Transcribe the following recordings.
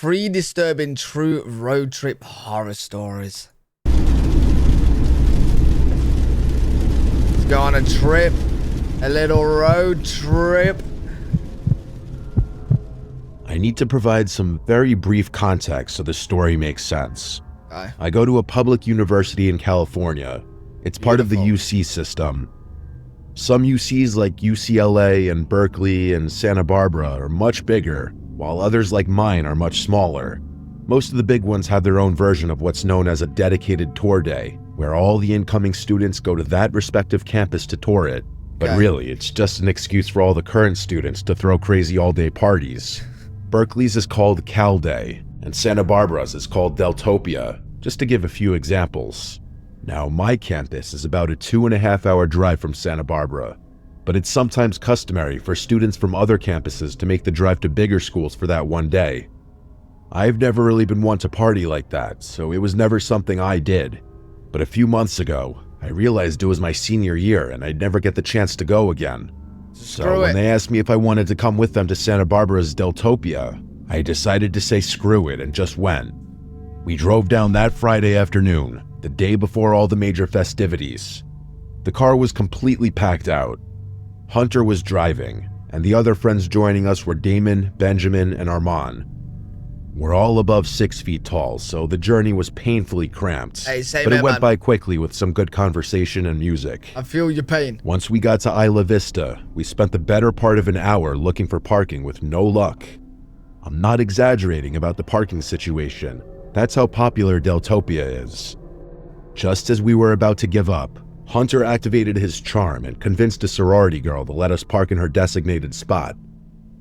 3 disturbing true road trip horror stories. Let's go on a trip. A little road trip. I need to provide some very brief context so the story makes sense. Aye. I go to a public university in California. It's part of the UC system. Some UCs like UCLA and Berkeley and Santa Barbara are much bigger, while others like mine are much smaller. Most of the big ones have their own version of what's known as a dedicated tour day, where all the incoming students go to that respective campus to tour it. But really, it's just an excuse for all the current students to throw crazy all-day parties. Berkeley's is called Cal Day, and Santa Barbara's is called Deltopia, just to give a few examples. Now, my campus is about a 2.5-hour drive from Santa Barbara, but it's sometimes customary for students from other campuses to make the drive to bigger schools for that one day. I've never really been one to party like that, so it was never something I did. But a few months ago, I realized it was my senior year and I'd never get the chance to go again. So when they asked me if I wanted to come with them to Santa Barbara's Deltopia, I decided to say screw it and just went. We drove down that Friday afternoon, the day before all the major festivities. The car was completely packed out. Hunter was driving, and the other friends joining us were Damon, Benjamin, and Armand. We're all above 6 feet tall, so the journey was painfully cramped, but it went by quickly with some good conversation and music. I feel your pain. Once we got to Isla Vista, we spent the better part of an hour looking for parking with no luck. I'm not exaggerating about the parking situation. That's how popular Deltopia is. Just as we were about to give up, Hunter activated his charm and convinced a sorority girl to let us park in her designated spot.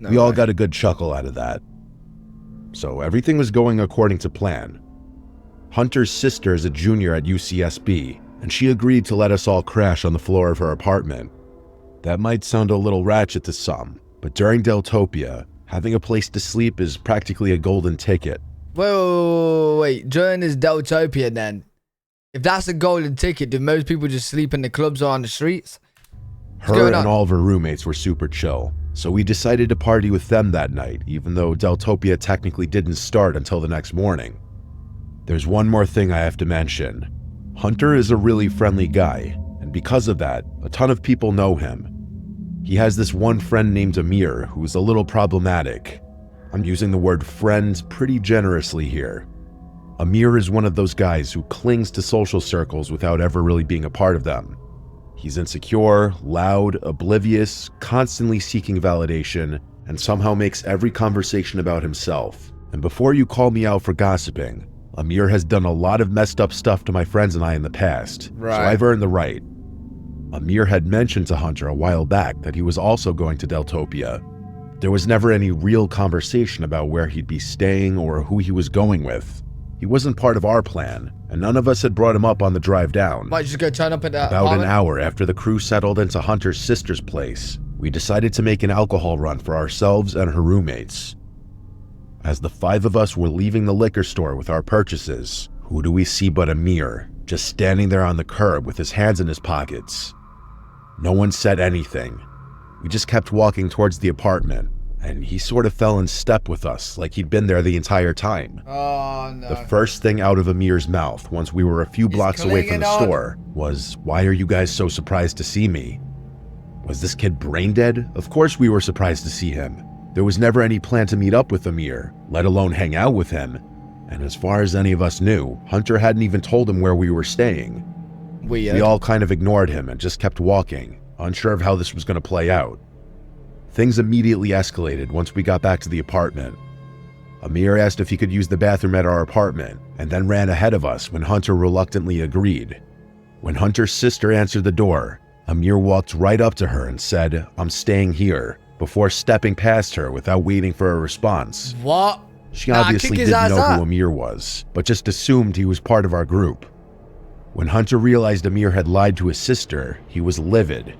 We all got a good chuckle out of that. So everything was going according to plan. Hunter's sister is a junior at UCSB, and she agreed to let us all crash on the floor of her apartment. That might sound a little ratchet to some, but during Deltopia, having a place to sleep is practically a golden ticket. Wait. During this Deltopia then, if that's a golden ticket, do most people just sleep in the clubs or on the streets? Her and all of her roommates were super chill, so we decided to party with them that night, even though Deltopia technically didn't start until the next morning. There's one more thing I have to mention. Hunter is a really friendly guy, and because of that, a ton of people know him. He has this one friend named Amir who's a little problematic. I'm using the word friend pretty generously here. Amir is one of those guys who clings to social circles without ever really being a part of them. He's insecure, loud, oblivious, constantly seeking validation, and somehow makes every conversation about himself. And before you call me out for gossiping, Amir has done a lot of messed up stuff to my friends and I in the past, so I've earned the right. Amir had mentioned to Hunter a while back that he was also going to Deltopia. There was never any real conversation about where he'd be staying or who he was going with. He wasn't part of our plan, and none of us had brought him up on the drive down. Might just go turn up at that About an hour after the crew settled into Hunter's sister's place, we decided to make an alcohol run for ourselves and her roommates. As the 5 of us were leaving the liquor store with our purchases, who do we see but Amir, just standing there on the curb with his hands in his pockets. No one said anything. We just kept walking towards the apartment, and he sort of fell in step with us like he'd been there the entire time. Oh, no. The first thing out of Amir's mouth once we were a few blocks away from the store was, "Why are you guys so surprised to see me?" Was this kid brain dead? Of course we were surprised to see him. There was never any plan to meet up with Amir, let alone hang out with him. And as far as any of us knew, Hunter hadn't even told him where we were staying. Weird. We all kind of ignored him and just kept walking, unsure of how this was going to play out. Things immediately escalated once we got back to the apartment. Amir asked if he could use the bathroom at our apartment, and then ran ahead of us when Hunter reluctantly agreed. When Hunter's sister answered the door, Amir walked right up to her and said, "I'm staying here," before stepping past her without waiting for a response. What? She obviously didn't know who Amir was, but just assumed he was part of our group. When Hunter realized Amir had lied to his sister, he was livid.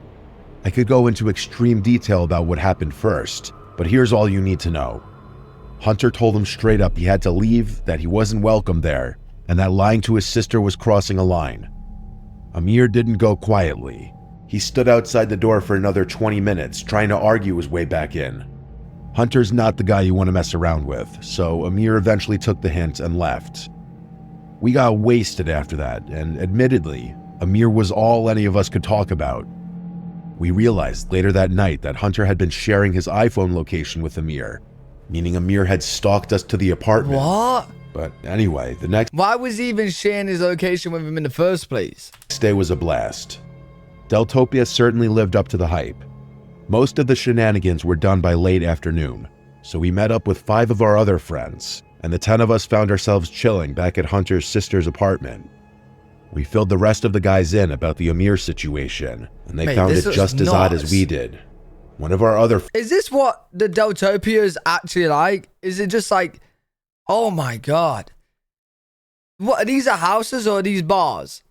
I could go into extreme detail about what happened first, but here's all you need to know. Hunter told him straight up he had to leave, that he wasn't welcome there, and that lying to his sister was crossing a line. Amir didn't go quietly. He stood outside the door for another 20 minutes, trying to argue his way back in. Hunter's not the guy you want to mess around with, so Amir eventually took the hint and left. We got wasted after that, and admittedly, Amir was all any of us could talk about. We realized later that night that Hunter had been sharing his iPhone location with Amir, meaning Amir had stalked us to the apartment. What? But anyway, the next Why was he even sharing his location with him in the first place? day was a blast. Deltopia certainly lived up to the hype. Most of the shenanigans were done by late afternoon, so we met up with 5 of our other friends, and the 10 of us found ourselves chilling back at Hunter's sister's apartment. We filled the rest of the guys in about the Amir situation, and they found it just as odd as we did. One of our other Is this what the Deltopia is actually like? Is it just like, oh my god. What, these are houses or are these bars?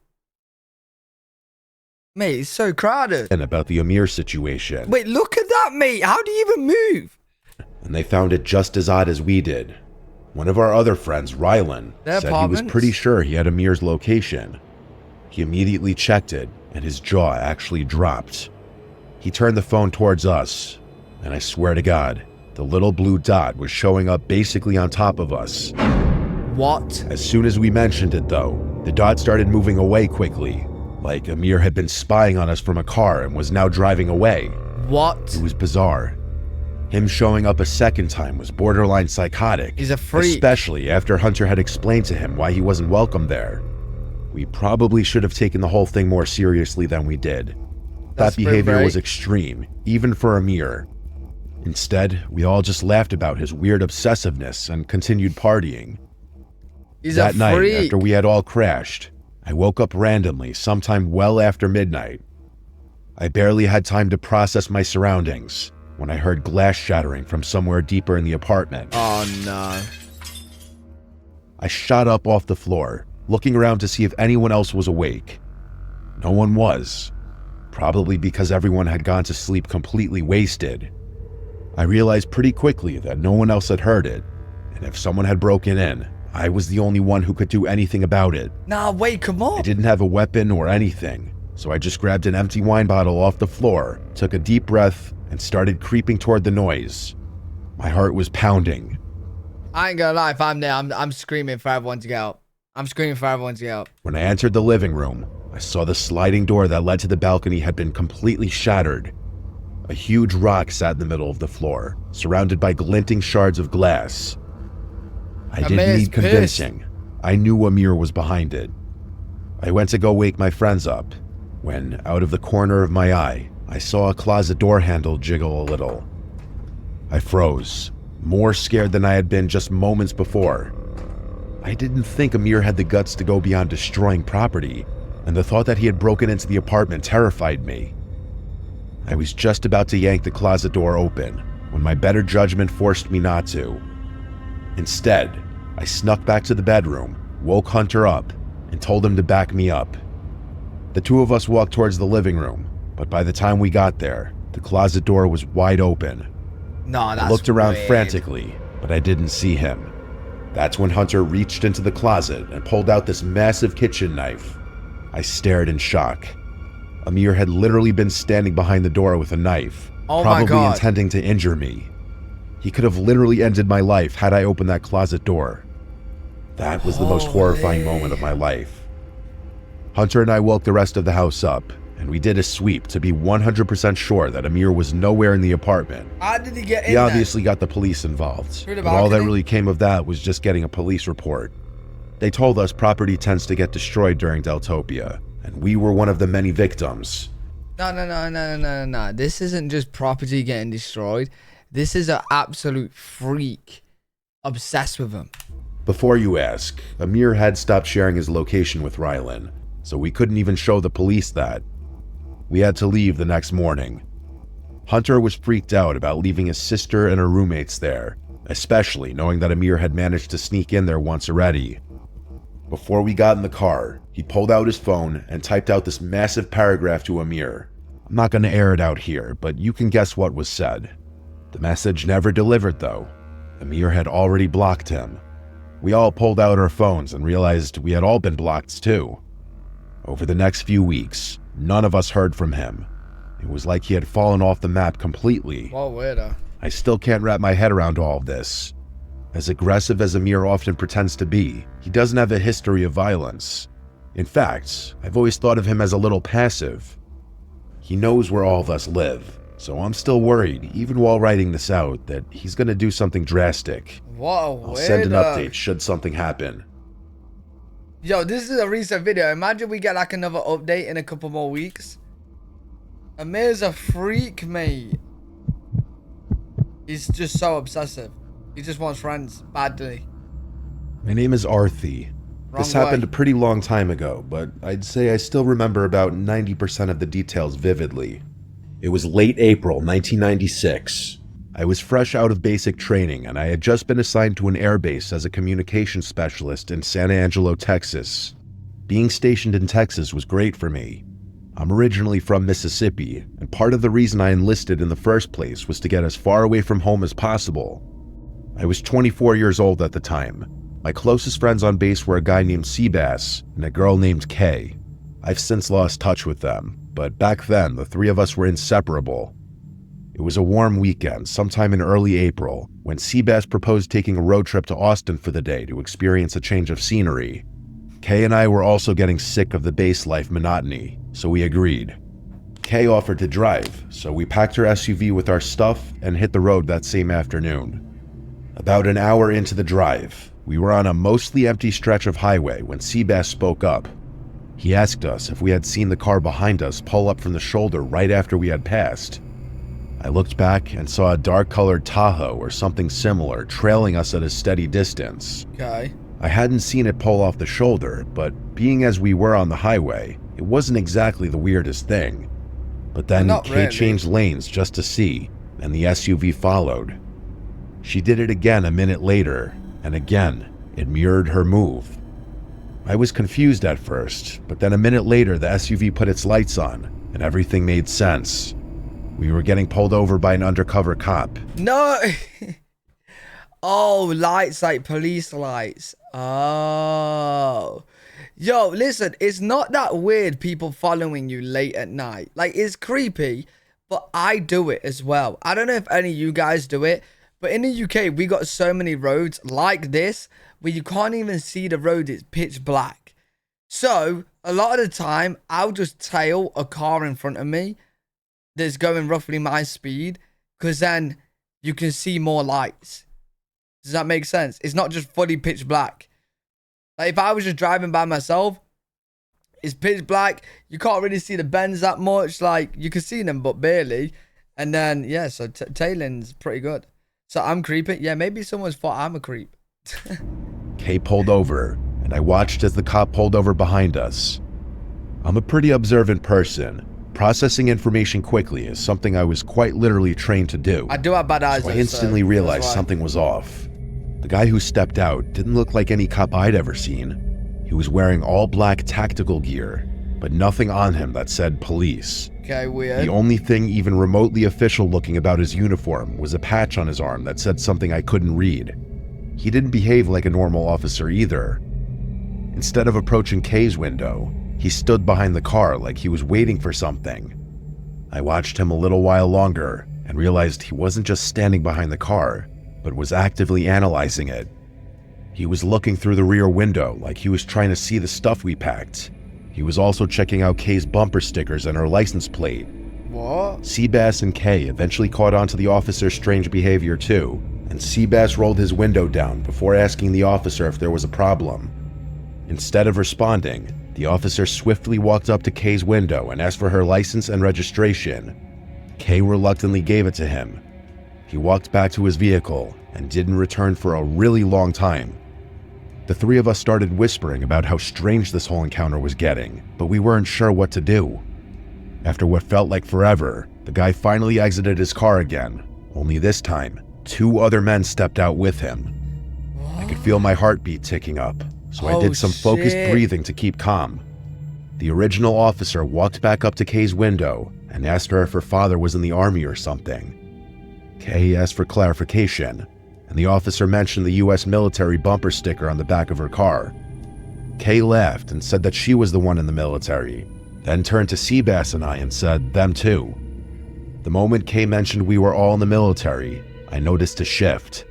Mate, it's so crowded. and about the Amir situation, Wait, look at that, mate. How do you even move? and they found it just as odd as we did. One of our other friends, Rylan, Their said he was apartments? pretty sure he had Amir's location. He immediately checked it, and his jaw actually dropped. He turned the phone towards us, and I swear to God, the little blue dot was showing up basically on top of us. What? As soon as we mentioned it, though, the dot started moving away quickly, like Amir had been spying on us from a car and was now driving away. What? It was bizarre. Him showing up a second time was borderline psychotic. He's a freak. Especially after Hunter had explained to him why he wasn't welcome there. We probably should have taken the whole thing more seriously than we did. That's That behavior pretty was right. extreme, even for Amir. Instead, we all just laughed about his weird obsessiveness and continued partying. He's That a night, freak. after we had all crashed, I woke up randomly sometime well after midnight. I barely had time to process my surroundings when I heard glass shattering from somewhere deeper in the apartment. Oh no. I shot up off the floor, looking around to see if anyone else was awake. No one was, probably because everyone had gone to sleep completely wasted. I realized pretty quickly that no one else had heard it, and if someone had broken in, I was the only one who could do anything about it. Nah, wait, come I on. didn't have a weapon or anything, so I just grabbed an empty wine bottle off the floor, took a deep breath, and started creeping toward the noise. My heart was pounding. I ain't gonna lie, if I'm there, I'm screaming for everyone to get out. I'm screaming for everyone to get out. When I entered the living room, I saw the sliding door that led to the balcony had been completely shattered. A huge rock sat in the middle of the floor, surrounded by glinting shards of glass. I didn't man's need convincing. I knew Amir was behind it. I went to go wake my friends up, when, out of the corner of my eye, I saw a closet door handle jiggle a little. I froze, more scared than I had been just moments before. I didn't think Amir had the guts to go beyond destroying property, and the thought that he had broken into the apartment terrified me. I was just about to yank the closet door open when my better judgment forced me not to. Instead, I snuck back to the bedroom, woke Hunter up, and told him to back me up. The two of us walked towards the living room, but by the time we got there, the closet door was wide open. No, that's I looked around weird. frantically, but I didn't see him. That's when Hunter reached into the closet and pulled out this massive kitchen knife. I stared in shock. Amir had literally been standing behind the door with a knife, Oh my probably God. intending to injure me. He could have literally ended my life had I opened that closet door. That was the most horrifying moment of my life. Hunter and I woke the rest of the house up, and we did a sweep to be 100% sure that Amir was nowhere in the apartment. How did he get in He there? obviously got the police involved, Through the but all that balcony? really came of that was just getting a police report. They told us property tends to get destroyed during Deltopia, and we were one of the many victims. No. This isn't just property getting destroyed. This is an absolute freak obsessed with him. Before you ask, Amir had stopped sharing his location with Rylan, so we couldn't even show the police that. We had to leave the next morning. Hunter was freaked out about leaving his sister and her roommates there, especially knowing that Amir had managed to sneak in there once already. Before we got in the car, he pulled out his phone and typed out this massive paragraph to Amir. I'm not going to air it out here, but you can guess what was said. The message never delivered, though. Amir had already blocked him. We all pulled out our phones and realized we had all been blocked too. Over the next few weeks, none of us heard from him. It was like he had fallen off the map completely. What weirdo. I still can't wrap my head around all of this. As aggressive as Amir often pretends to be, he doesn't have a history of violence. In fact, I've always thought of him as a little passive. He knows where all of us live, so I'm still worried, even while writing this out, that he's gonna do something drastic. Whoa, I'll send an update should something happen. Yo, this is a recent video. Imagine we get like another update in a couple more weeks. Amir's a freak, mate. He's just so obsessive. He just wants friends badly. My name is Arthi. This happened a pretty long time ago, but I'd say I still remember about 90% of the details vividly. It was late April 1996. I was fresh out of basic training, and I had just been assigned to an airbase as a communications specialist in San Angelo, Texas. Being stationed in Texas was great for me. I'm originally from Mississippi, and part of the reason I enlisted in the first place was to get as far away from home as possible. I was 24 years old at the time. My closest friends on base were a guy named Seabass and a girl named Kay. I've since lost touch with them, but back then the three of us were inseparable. It was a warm weekend, sometime in early April, when Seabass proposed taking a road trip to Austin for the day to experience a change of scenery. Kay and I were also getting sick of the base life monotony, so we agreed. Kay offered to drive, so we packed her SUV with our stuff and hit the road that same afternoon. About an hour into the drive, we were on a mostly empty stretch of highway when Seabass spoke up. He asked us if we had seen the car behind us pull up from the shoulder right after we had passed. I looked back and saw a dark-colored Tahoe or something similar trailing us at a steady distance. Okay. I hadn't seen it pull off the shoulder, but being as we were on the highway, it wasn't exactly the weirdest thing. But then Kay changed lanes just to see, and the SUV followed. She did it again a minute later, and again, it mirrored her move. I was confused at first, but then a minute later the SUV put its lights on, and everything made sense. We were getting pulled over by an undercover cop. No! Oh, lights like police lights. Oh. Yo, listen, it's not that weird people following you late at night. Like, it's creepy, but I do it as well. I don't know if any of you guys do it, but in the UK, we got so many roads like this where you can't even see the road. It's pitch black. So, a lot of the time, I'll just tail a car in front of me that's going roughly my speed, because then you can see more lights. Does that make sense? It's not just fully pitch black. Like, if I was just driving by myself, it's pitch black. You can't really see the bends that much. Like, you can see them, but barely. And then, yeah, so tailing's pretty good. So I'm creeping. Yeah, maybe someone's thought I'm a creep. Kay pulled over, and I watched as the cop pulled over behind us. I'm a pretty observant person. Processing information quickly is something I was quite literally trained to do. I do have bad eyes. So I instantly realized something was off. The guy who stepped out didn't look like any cop I'd ever seen. He was wearing all black tactical gear, but nothing on him that said police. Okay, weird. The only thing even remotely official looking about his uniform was a patch on his arm that said something I couldn't read. He didn't behave like a normal officer either. Instead of approaching Kay's window, he stood behind the car like he was waiting for something. I watched him a little while longer and realized he wasn't just standing behind the car, but was actively analyzing it. He was looking through the rear window like he was trying to see the stuff we packed. He was also checking out Kay's bumper stickers and her license plate. What? Seabass and Kay eventually caught on to the officer's strange behavior too, and Seabass rolled his window down before asking the officer if there was a problem. Instead of responding, the officer swiftly walked up to Kay's window and asked for her license and registration. Kay reluctantly gave it to him. He walked back to his vehicle and didn't return for a really long time. The three of us started whispering about how strange this whole encounter was getting, but we weren't sure what to do. After what felt like forever, the guy finally exited his car again, only this time, 2 other men stepped out with him. I could feel my heartbeat ticking up, so I did some focused breathing to keep calm. The original officer walked back up to Kay's window and asked her if her father was in the army or something. Kay asked for clarification, and the officer mentioned the US military bumper sticker on the back of her car. Kay laughed and said that she was the one in the military, then turned to Seabass and I and said, them too. The moment Kay mentioned we were all in the military, I noticed a shift.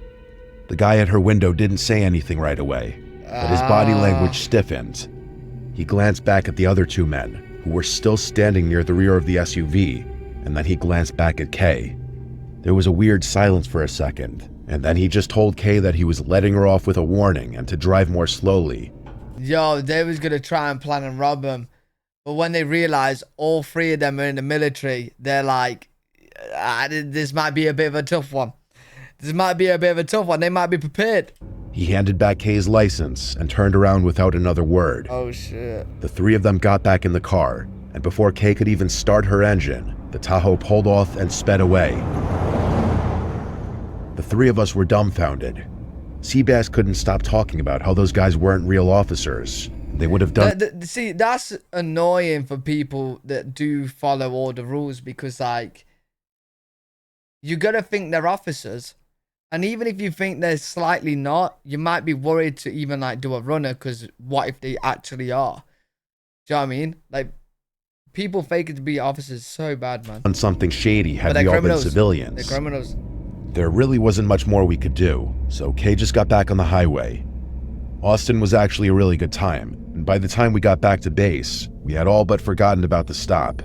The guy at her window didn't say anything right away, but his body language stiffened. He glanced back at the other two men, who were still standing near the rear of the SUV, and then he glanced back at Kay. There was a weird silence for a second, and then he just told Kay that he was letting her off with a warning and to drive more slowly. Yo, they was gonna try and plan and rob him. But when they realize all three of them are in the military, they're like, this might be a bit of a tough one. This might be a bit of a tough one. They might be prepared. He handed back Kay's license and turned around without another word. Oh, shit. The three of them got back in the car, and before Kay could even start her engine, the Tahoe pulled off and sped away. The three of us were dumbfounded. Seabass couldn't stop talking about how those guys weren't real officers. They would have done... See, that's annoying for people that do follow all the rules because, like, you gotta think they're officers. And even if you think they're slightly not, you might be worried to even, like, do a runner because what if they actually are? Do you know what I mean? Like, people fake it to be officers so bad, man. ...on something shady had we all been civilians. They're criminals. There really wasn't much more we could do, so Kay just got back on the highway. Austin was actually a really good time, and by the time we got back to base, we had all but forgotten about the stop.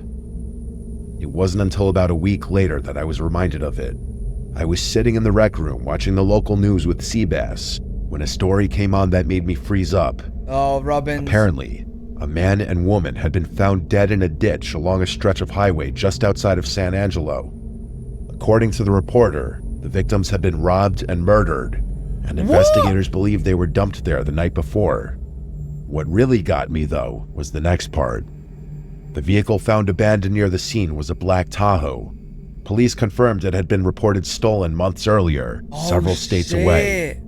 It wasn't until about a week later that I was reminded of it. I was sitting in the rec room watching the local news with Seabass when a story came on that made me freeze up. Oh, Robin. Apparently, a man and woman had been found dead in a ditch along a stretch of highway just outside of San Angelo. According to the reporter, the victims had been robbed and murdered, and investigators believed they were dumped there the night before. What really got me, though, was the next part. The vehicle found abandoned near the scene was a black Tahoe. Police confirmed it had been reported stolen months earlier, several states away.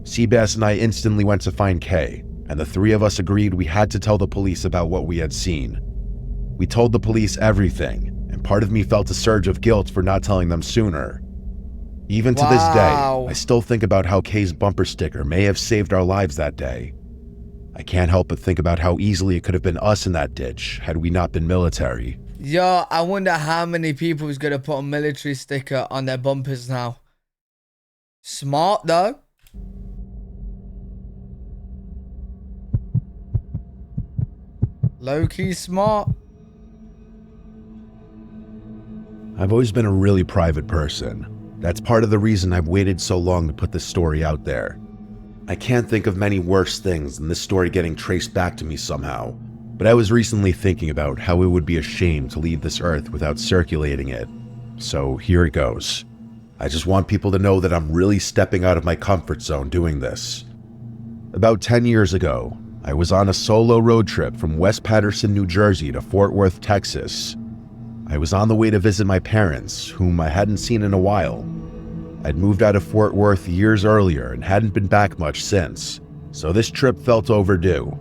Seabass and I instantly went to find Kay, and the three of us agreed we had to tell the police about what we had seen. We told the police everything, and part of me felt a surge of guilt for not telling them sooner. Even to this day, I still think about how Kay's bumper sticker may have saved our lives that day. I can't help but think about how easily it could have been us in that ditch had we not been military. Yo, I wonder how many people is going to put a military sticker on their bumpers now. Smart, though. Low-key smart. I've always been a really private person. That's part of the reason I've waited so long to put this story out there. I can't think of many worse things than this story getting traced back to me somehow, but I was recently thinking about how it would be a shame to leave this earth without circulating it. So here it goes. I just want people to know that I'm really stepping out of my comfort zone doing this. About 10 years ago, I was on a solo road trip from West Patterson, New Jersey to Fort Worth, Texas. I was on the way to visit my parents, whom I hadn't seen in a while. I'd moved out of Fort Worth years earlier and hadn't been back much since, so this trip felt overdue.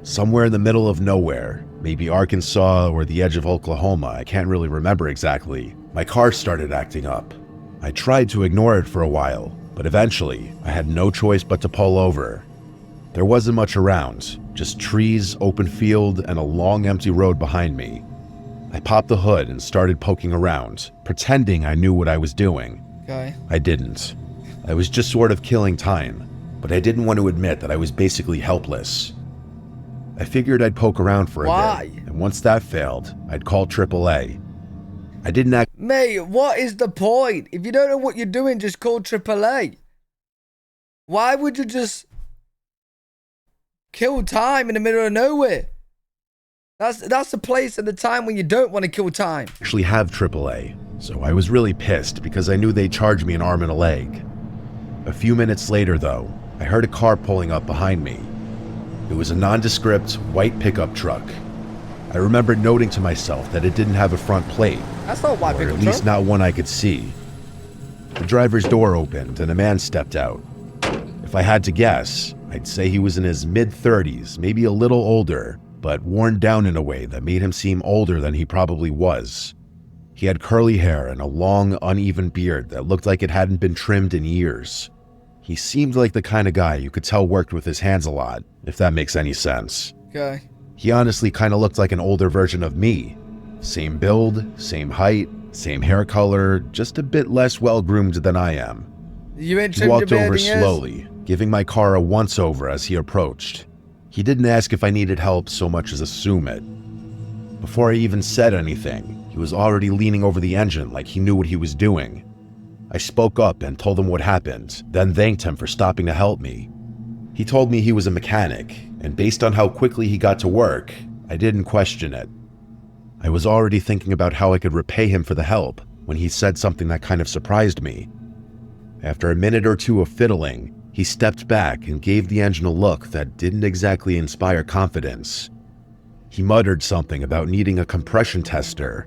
Somewhere in the middle of nowhere, maybe Arkansas or the edge of Oklahoma, I can't really remember exactly, my car started acting up. I tried to ignore it for a while, but eventually I had no choice but to pull over. There wasn't much around, just trees, open field, and a long empty road behind me. I popped the hood and started poking around, pretending I knew what I was doing. Okay. I didn't. I was just sort of killing time, but I didn't want to admit that I was basically helpless. I figured I'd poke around for a bit, and once that failed, I'd call AAA. I didn't act— Mate, what is the point? If you don't know what you're doing, just call AAA. Why would you just kill time in the middle of nowhere? That's the place and the time when you don't want to kill time. Actually have AAA, so I was really pissed because I knew they'd charge me an arm and a leg. A few minutes later, though, I heard a car pulling up behind me. It was a nondescript white pickup truck. I remembered noting to myself that it didn't have a front plate, That's not a white or pickup at least truck. not one I could see. The driver's door opened and a man stepped out. If I had to guess, I'd say he was in his mid-30s, maybe a little older, but worn down in a way that made him seem older than he probably was. He had curly hair and a long, uneven beard that looked like it hadn't been trimmed in years. He seemed like the kind of guy you could tell worked with his hands a lot, if that makes any sense. Okay. He honestly kind of looked like an older version of me. Same build, same height, Same hair color, just a bit less well-groomed than I am. You ain't He trimmed your walked beard over in years? slowly, giving my car a once-over as he approached. He didn't ask if I needed help so much as assume it. Before I even said anything, he was already leaning over the engine like he knew what he was doing. I spoke up and told him what happened, then thanked him for stopping to help me. He told me he was a mechanic, and based on how quickly he got to work, I didn't question it. I was already thinking about how I could repay him for the help when he said something that kind of surprised me. After a minute or two of fiddling, he stepped back and gave the engine a look that didn't exactly inspire confidence. He muttered something about needing a compression tester.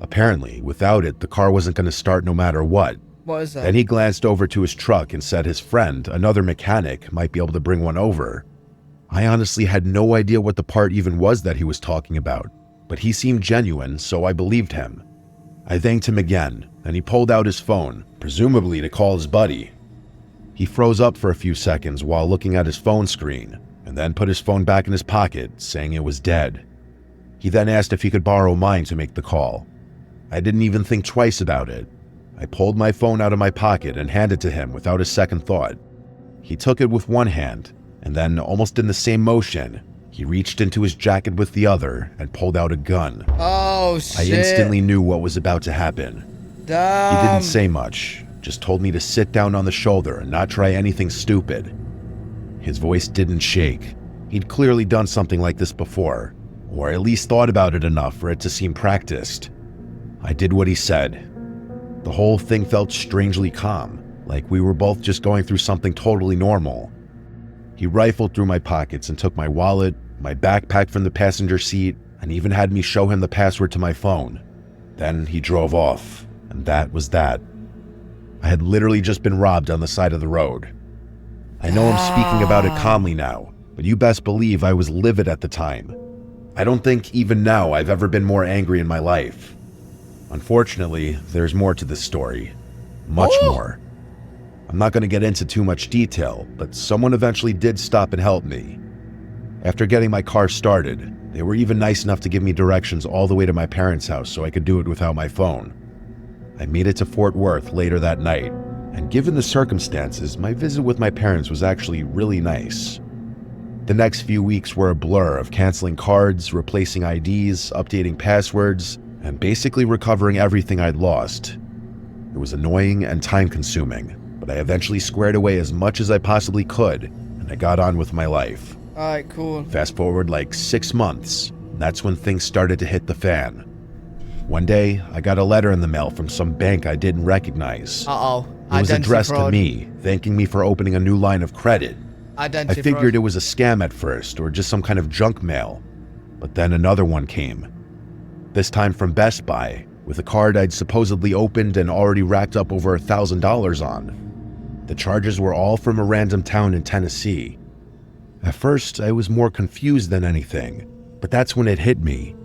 Apparently, without it, the car wasn't going to start no matter what. What is that? Then he glanced over to his truck and said his friend, another mechanic, might be able to bring one over. I honestly had no idea what the part even was that he was talking about, but he seemed genuine, so I believed him. I thanked him again, and he pulled out his phone, presumably to call his buddy. He froze up for a few seconds while looking at his phone screen, and then put his phone back in his pocket, saying it was dead. He then asked if he could borrow mine to make the call. I didn't even think twice about it. I pulled my phone out of my pocket and handed it to him without a second thought. He took it with one hand, and then, almost in the same motion, he reached into his jacket with the other and pulled out a gun. Oh, shit. I instantly knew what was about to happen. Damn. He didn't say much, just told me to sit down on the shoulder and not try anything stupid. His voice didn't shake. He'd clearly done something like this before, or at least thought about it enough for it to seem practiced. I did what he said. The whole thing felt strangely calm, like we were both just going through something totally normal. He rifled through my pockets and took my wallet, my backpack from the passenger seat, and even had me show him the password to my phone. Then he drove off, and that was that. I had literally just been robbed on the side of the road. I know I'm speaking about it calmly now, but you best believe I was livid at the time. I don't think even now I've ever been more angry in my life. Unfortunately, there's more to this story. Much more. I'm not going to get into too much detail, but someone eventually did stop and help me. After getting my car started, they were even nice enough to give me directions all the way to my parents' house so I could do it without my phone. I made it to Fort Worth later that night, and given the circumstances, my visit with my parents was actually really nice. The next few weeks were a blur of canceling cards, replacing IDs, updating passwords, and basically recovering everything I'd lost. It was annoying and time-consuming, but I eventually squared away as much as I possibly could, and I got on with my life. Alright, cool. Fast forward like 6 months, and that's when things started to hit the fan. One day, I got a letter in the mail from some bank I didn't recognize. Uh-oh. It was Identity addressed fraud. to me, thanking me for opening a new line of credit. Identity I figured fraud. it was a scam at first, or just some kind of junk mail. But then another one came. This time from Best Buy, with a card I'd supposedly opened and already racked up over $1,000 on. The charges were all from a random town in Tennessee. At first, I was more confused than anything, but that's when it hit me.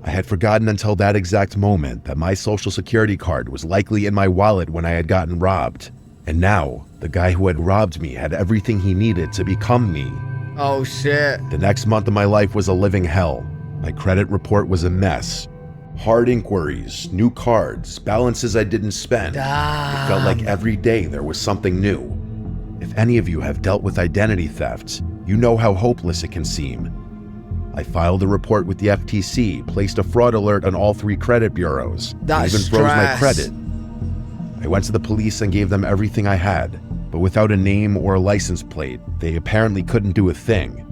I had forgotten until that exact moment that my social security card was likely in my wallet when I had gotten robbed. And now, the guy who had robbed me had everything he needed to become me. Oh, shit. The next month of my life was a living hell. My credit report was a mess. Hard inquiries, new cards, balances I didn't spend. It felt like every day there was something new. If any of you have dealt with identity theft, you know how hopeless it can seem. I filed a report with the FTC, placed a fraud alert on all 3 credit bureaus, and That's even froze my stress. credit. I went to the police and gave them everything I had, but without a name or a license plate, they apparently couldn't do a thing.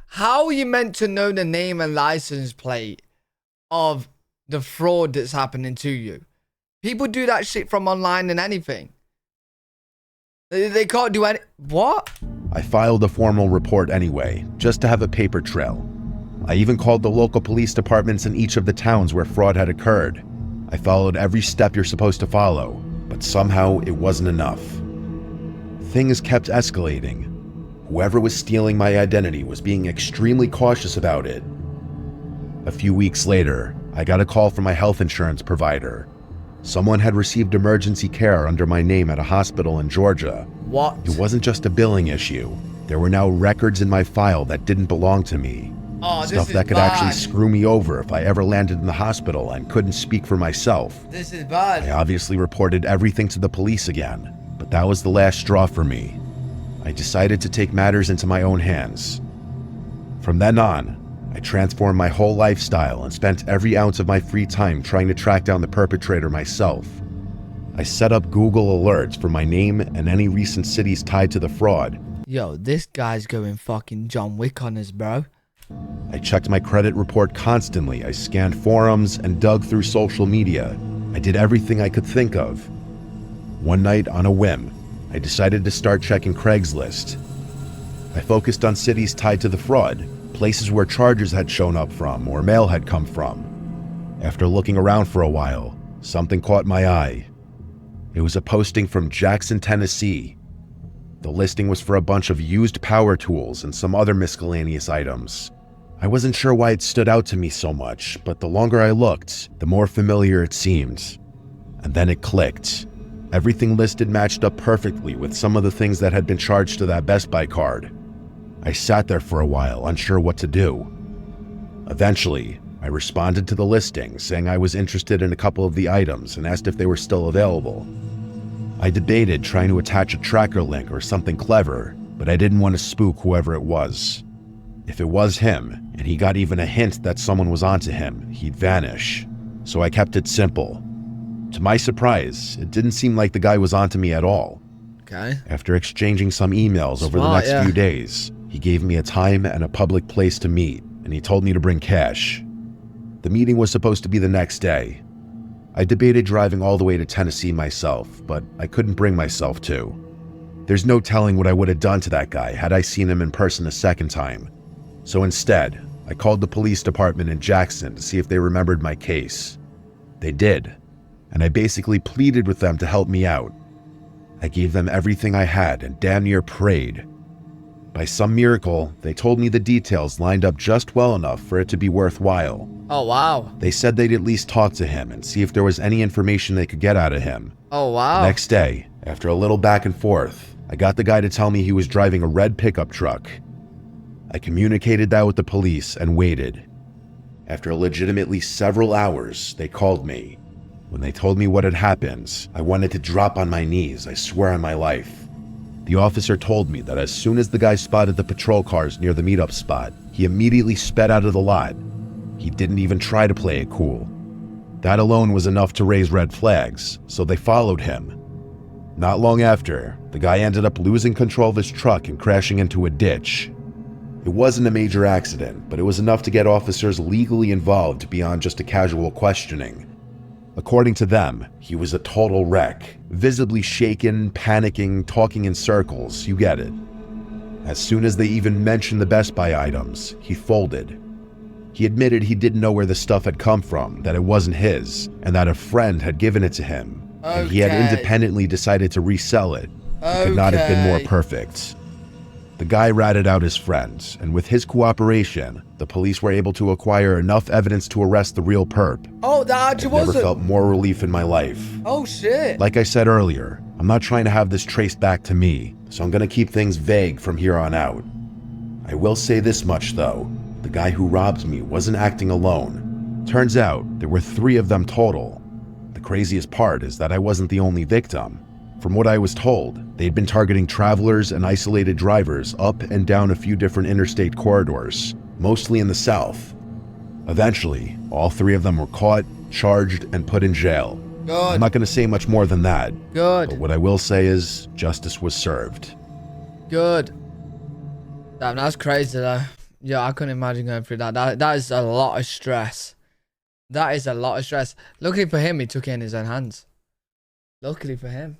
How are you meant to know the name and license plate of the fraud that's happening to you? People do that shit from online and anything. They can't do any... What? I filed a formal report anyway, just to have a paper trail. I even called the local police departments in each of the towns where fraud had occurred. I followed every step you're supposed to follow, but somehow it wasn't enough. Things kept escalating. Whoever was stealing my identity was being extremely cautious about it. A few weeks later, I got a call from my health insurance provider. Someone had received emergency care under my name at a hospital in Georgia. What? It wasn't just a billing issue. There were now records in my file that didn't belong to me. Oh, this Stuff is that could actually bad. screw me over if I ever landed in the hospital and couldn't speak for myself. This is I bad. obviously reported everything to the police again, but that was the last straw for me. I decided to take matters into my own hands. From then on, I transformed my whole lifestyle and spent every ounce of my free time trying to track down the perpetrator myself. I set up Google alerts for my name and any recent cities tied to the fraud. Yo, this guy's going fucking John Wick on us, bro. I checked my credit report constantly. I scanned forums and dug through social media. I did everything I could think of. One night, on a whim, I decided to start checking Craigslist. I focused on cities tied to the fraud, places where charges had shown up from or mail had come from. After looking around for a while, something caught my eye. It was a posting from Jackson, Tennessee. The listing was for a bunch of used power tools and some other miscellaneous items. I wasn't sure why it stood out to me so much, but the longer I looked, the more familiar it seemed. And then it clicked. Everything listed matched up perfectly with some of the things that had been charged to that Best Buy card. I sat there for a while, unsure what to do. Eventually, I responded to the listing, saying I was interested in a couple of the items and asked if they were still available. I debated trying to attach a tracker link or something clever, but I didn't want to spook whoever it was. If it was him, and he got even a hint that someone was onto him, he'd vanish. So I kept it simple. To my surprise, it didn't seem like the guy was onto me at all. Okay. After exchanging some emails over the Smart, next few days, he gave me a time and a public place to meet, and he told me to bring cash. The meeting was supposed to be the next day. I debated driving all the way to Tennessee myself, but I couldn't bring myself to. There's no telling what I would have done to that guy had I seen him in person a second time. So instead, I called the police department in Jackson to see if they remembered my case. They did, and I basically pleaded with them to help me out. I gave them everything I had and damn near prayed. By some miracle, they told me the details lined up just well enough for it to be worthwhile. Oh, wow. They said they'd at least talk to him and see if there was any information they could get out of him. Oh, wow. The next day, after a little back and forth, I got the guy to tell me he was driving a red pickup truck. I communicated that with the police and waited. After legitimately several hours, they called me. When they told me what had happened, I wanted to drop on my knees, I swear on my life. The officer told me that as soon as the guy spotted the patrol cars near the meetup spot, he immediately sped out of the lot. He didn't even try to play it cool. That alone was enough to raise red flags, so they followed him. Not long after, the guy ended up losing control of his truck and crashing into a ditch. It wasn't a major accident, but it was enough to get officers legally involved beyond just a casual questioning. According to them, he was a total wreck, visibly shaken, panicking, talking in circles, you get it. As soon as they even mentioned the Best Buy items, he folded. He admitted he didn't know where the stuff had come from, that it wasn't his, and that a friend had given it to him, and he had independently decided to resell it. It could not have been more perfect. The guy ratted out his friends, and with his cooperation, the police were able to acquire enough evidence to arrest the real perp. Oh, that actually wasn't. I've never felt more relief in my life. Oh, shit. Like I said earlier, I'm not trying to have this traced back to me, so I'm gonna keep things vague from here on out. I will say this much though, the guy who robbed me wasn't acting alone. Turns out, there were 3 of them total. The craziest part is that I wasn't the only victim. From what I was told, they'd been targeting travelers and isolated drivers up and down a few different interstate corridors, mostly in the south. Eventually, all 3 of them were caught, charged, and put in jail. Good. I'm not going to say much more than that. Good. But what I will say is, justice was served. Good. Damn, that's crazy though. Yeah, I couldn't imagine going through that. That is a lot of stress. That is a lot of stress. Luckily for him, he took it in his own hands. Luckily for him.